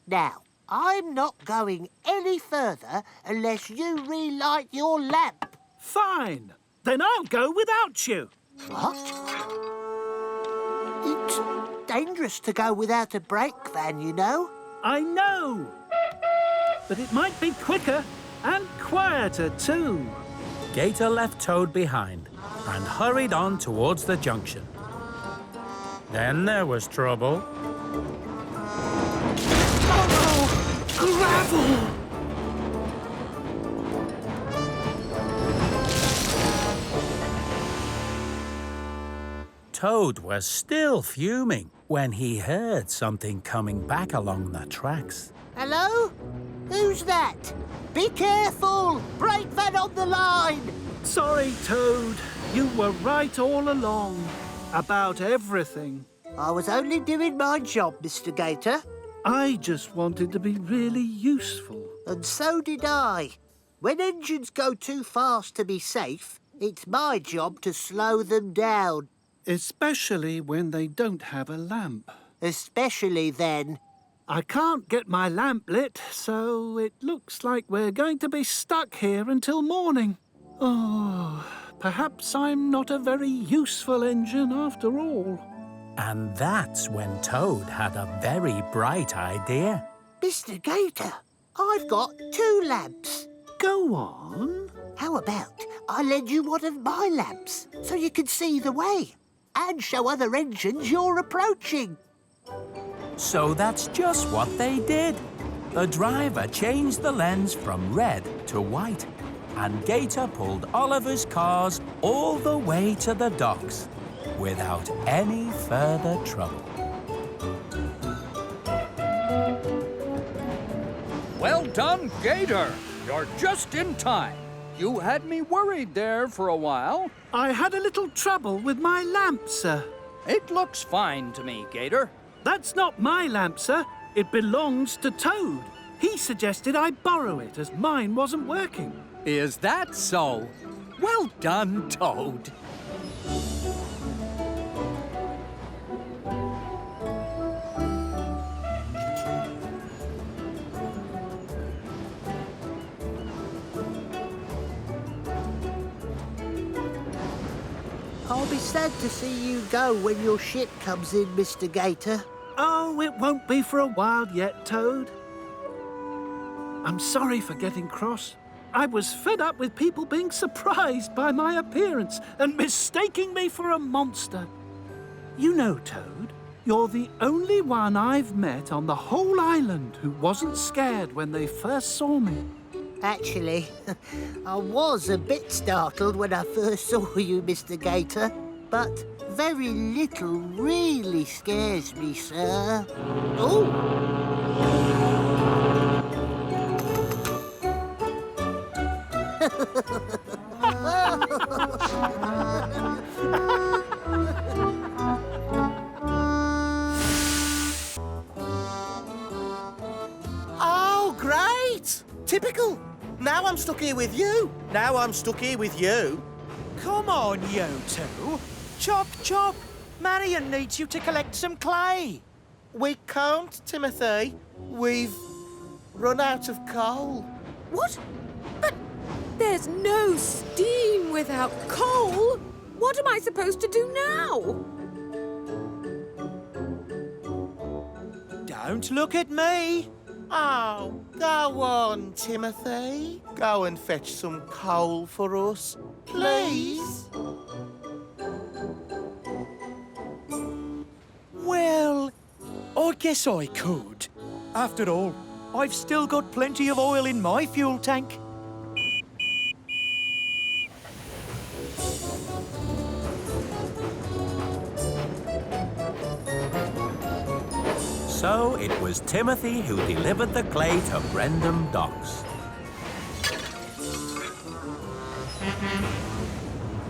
Now, I'm not going any further unless you relight your lamp. Fine. Then I'll go without you. What? It's dangerous to go without a brake van, you know. I know. But it might be quicker and quieter too. Gator left Toad behind and hurried on towards the junction. Then there was trouble. Oh, gravel! Toad was still fuming when he heard something coming back along the tracks. Hello? Who's that? Be careful! Brake van on the line! Sorry, Toad. You were right all along. About everything. I was only doing my job, Mr. Gator. I just wanted to be really useful. And so did I. When engines go too fast to be safe, it's my job to slow them down. Especially when they don't have a lamp. Especially then. I can't get my lamp lit, so it looks like we're going to be stuck here until morning. Oh, perhaps I'm not a very useful engine after all. And that's when Toad had a very bright idea. Mr. Gator, I've got 2 lamps. Go on. How about I lend you one of my lamps so you can see the way and show other engines you're approaching? So that's just what they did. The driver changed the lens from red to white, and Gator pulled Oliver's cars all the way to the docks without any further trouble. Well done, Gator. You're just in time. You had me worried there for a while. I had a little trouble with my lamp, sir. It looks fine to me, Gator. That's not my lamp, sir. It belongs to Toad. He suggested I borrow it as mine wasn't working. Is that so? Well done, Toad. I'll be sad to see you go when your ship comes in, Mr. Gator. Oh, it won't be for a while yet, Toad. I'm sorry for getting cross. I was fed up with people being surprised by my appearance and mistaking me for a monster. You know, Toad, you're the only one I've met on the whole island who wasn't scared when they first saw me. Actually, I was a bit startled when I first saw you, Mr. Gator. But very little really scares me, sir. Oh! Oh, great! Typical. Now I'm stuck here with you. Now I'm stuck here with you. Come on, you two. Chop, chop. Marion needs you to collect some clay. We can't, Timothy. We've run out of coal. What? But there's no steam without coal. What am I supposed to do now? Don't look at me. Oh, go on, Timothy. Go and fetch some coal for us, please. Well, I guess I could. After all, I've still got plenty of oil in my fuel tank. So it was Timothy who delivered the clay to Brendam Docks.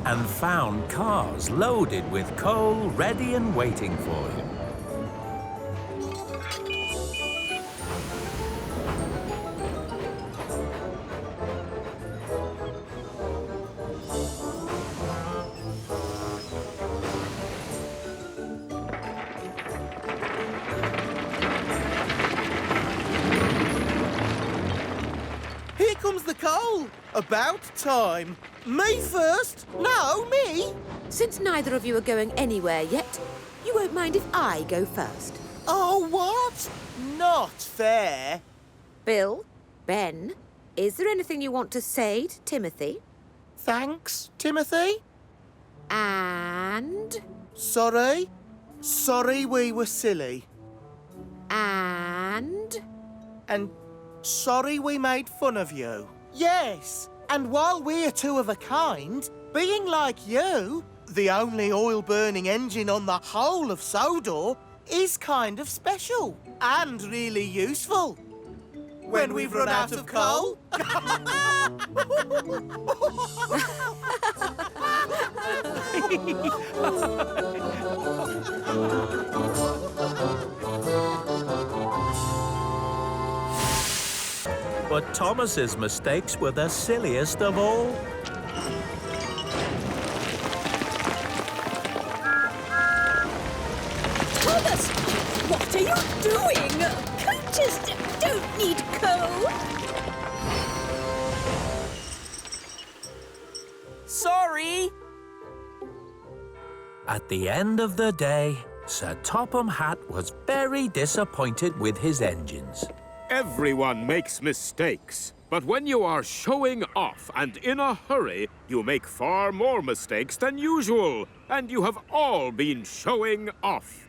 And found cars loaded with coal ready and waiting for him. coal. About time. Me first? No, me. Since neither of you are going anywhere yet, you won't mind if I go first. Oh, what? Not fair. Bill, Ben, is there anything you want to say to Timothy? Thanks, Timothy. And... Sorry. Sorry we were silly. And... And sorry we made fun of you. Yes, and while we're two of a kind, being like you, the only oil-burning engine on the whole of Sodor, is kind of special and really useful. When we've run out of coal. But Thomas's mistakes were the silliest of all. Thomas, what are you doing? Coaches don't need coal. Sorry. At the end of the day, Sir Topham Hatt was very disappointed with his engines. Everyone makes mistakes, but when you are showing off and in a hurry, you make far more mistakes than usual, and you have all been showing off.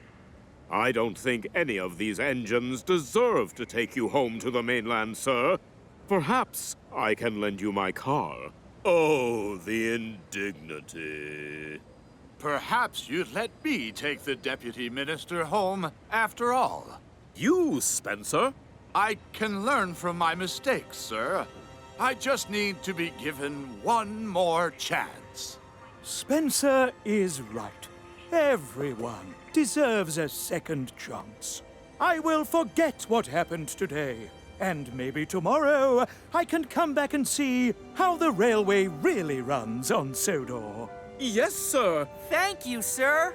I don't think any of these engines deserve to take you home to the mainland, sir. Perhaps I can lend you my car. Oh, the indignity. Perhaps you'd let me take the Deputy Minister home after all. You, Spencer? I can learn from my mistakes, sir. I just need to be given one more chance. Spencer is right. Everyone deserves a second chance. I will forget what happened today. And maybe tomorrow I can come back and see how the railway really runs on Sodor. Yes, sir. Thank you, sir.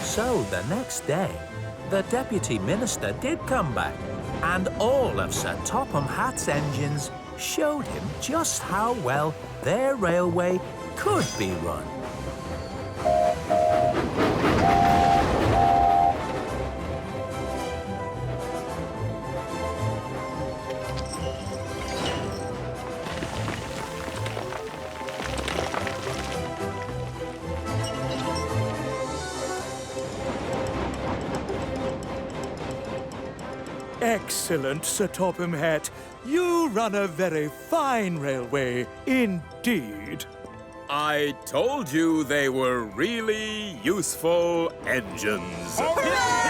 So the next day, the Deputy Minister did come back, and all of Sir Topham Hatt's engines showed him just how well their railway could be run. Excellent, Sir Topham Hatt. You run a very fine railway indeed. I told you they were really useful engines. Hooray!